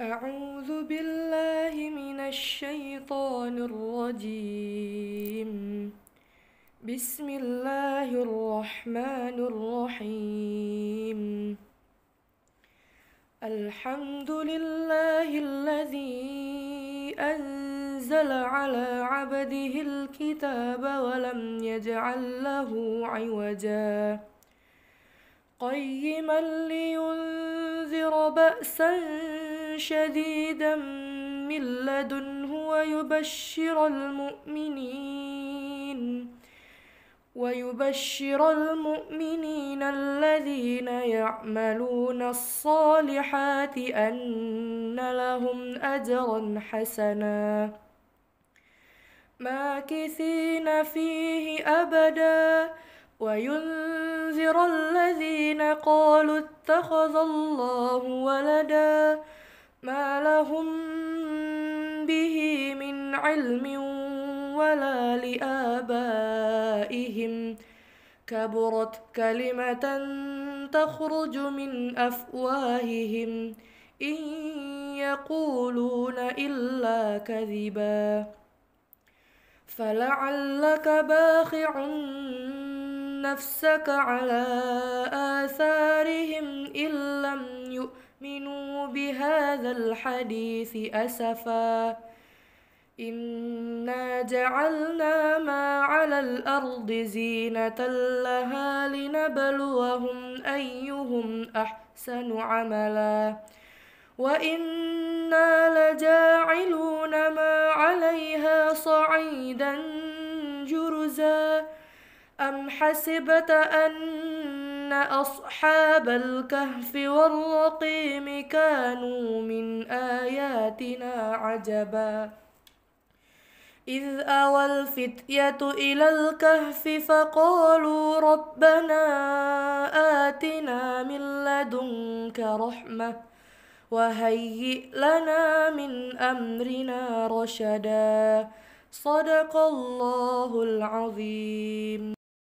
أعوذ بالله من الشيطان الرجيم. بسم الله الرحمن الرحيم. الحمد لله الذي أنزل على عبده الكتاب ولم يجعل له عوجا قيما لينذر بأسا شديدا من لدنه ويبشر المؤمنين الذين يعملون الصالحات أن لهم أجرا حسنا ماكثين فيه أبدا وينذر الذين قالوا اتخذ الله ولدا ما لهم به من علم ولا لآبائهم كبرت كلمة تخرج من أفواههم إن يقولون إلا كذبا فلعلك باخع نفسك على آثارهم إن لم يؤمنوا بهذا الحديث أسفا إنا جعلنا ما على الأرض زينة لها لنبلوهم أيهم أحسن عملا وإنا لجاعلون ما عليها صعيدا جرزا أم حسبت أن أصحاب الكهف والرقيم كانوا من آياتنا عجبا إذ أوى الفتية إلى الكهف فقالوا ربنا آتنا من لدنك رحمة وهيئ لنا من أمرنا رشدا صدق الله العظيم.